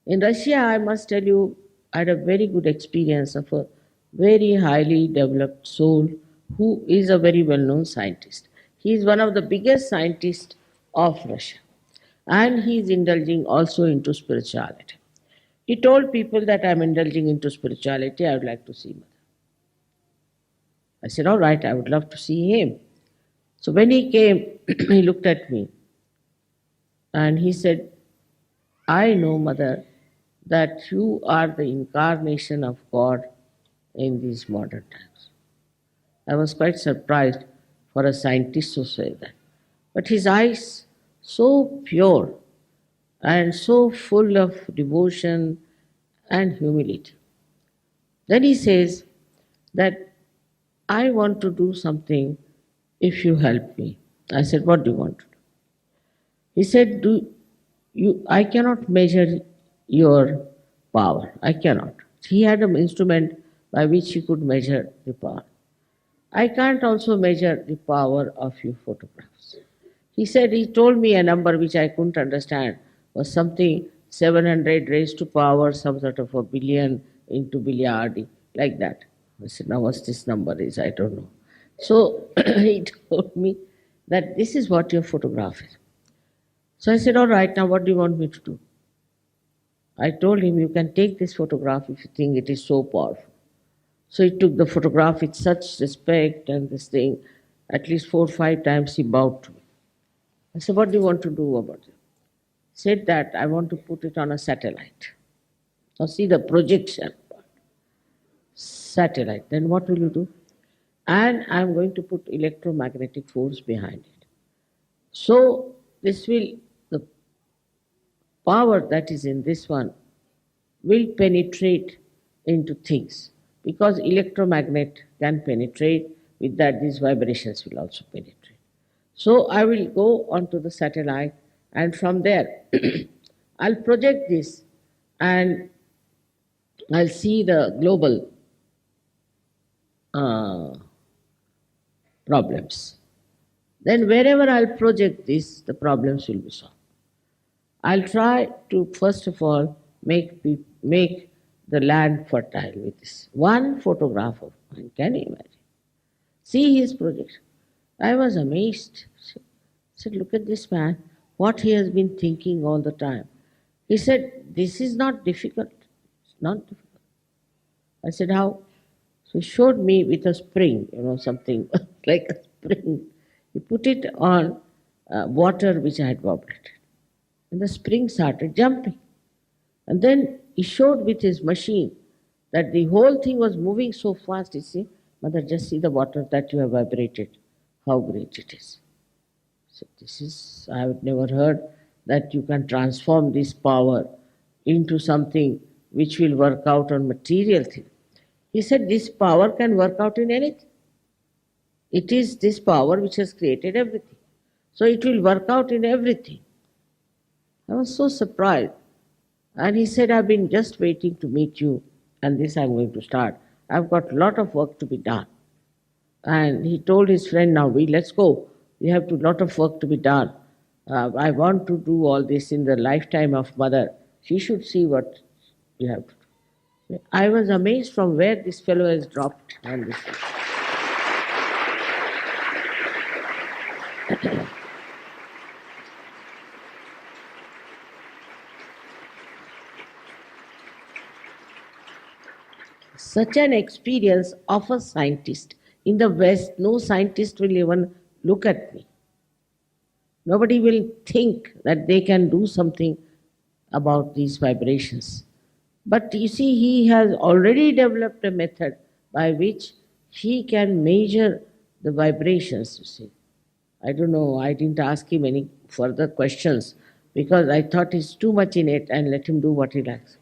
In Russia, I must tell you, I had a very good experience of a very highly developed soul who is a very well known scientist. He is one of the biggest scientists of Russia, and he is indulging also into spirituality. He told people that I'm indulging into spirituality, I would like to see Mother. I said, all right, I would love to see him. So when he came, he looked at me and he said, I know, Mother, that you are the incarnation of God in these modern times. I was quite surprised for a scientist to say that. But his eyes, so pure and so full of devotion and humility. Then he says that I want to do something if you help me. I said, what do you want to do? He said, I cannot measure your power. I cannot. He had an instrument by which he could measure the power. I can't also measure the power of your photographs. He told me a number which I couldn't understand, was something 700 raised to power, some sort of a billion into billiardi, like that. I said, now what this number is, I don't know. So he told me that this is what your photograph is. So I said, all right, now what do you want me to do? I told him, you can take this photograph if you think it is so powerful. So he took the photograph with such respect and this thing. At least 4 or 5 times he bowed to me. I said, what do you want to do about it? He said that I want to put it on a satellite. Now see the projection part. Satellite. Then what will you do? And I'm going to put electromagnetic force behind it. So the power that is in this one will penetrate into things, because electromagnet can penetrate, with that these vibrations will also penetrate. So I will go onto the satellite, and from there I'll project this and I'll see the global problems. Then wherever I'll project this, the problems will be solved. I'll try to first of all make the land fertile with this one photograph of mine. Can you imagine? See his projection. I was amazed. I said, look at this man, what he has been thinking all the time. He said, this is not difficult. It's not difficult. I said, how? So he showed me with a spring, something like a spring. He put it on water which I had vibrated. And the spring started jumping. And then he showed with his machine that the whole thing was moving so fast. You see, Mother, just see the water that you have vibrated, how great it is. So I have never heard that you can transform this power into something which will work out on material thing. He said, this power can work out in anything. It is this power which has created everything. So it will work out in everything. I was so surprised. And he said, I've been just waiting to meet you, and this I'm going to start. I've got a lot of work to be done. And he told his friend, now let's go. We have a lot of work to be done. I want to do all this in the lifetime of Mother. She should see what you have to do. I was amazed from where this fellow has dropped on this. Such an experience of a scientist. In the West, no scientist will even look at me. Nobody will think that they can do something about these vibrations. But you see, he has already developed a method by which he can measure the vibrations, you see. I don't know, I didn't ask him any further questions because I thought he's too much in it and let him do what he likes.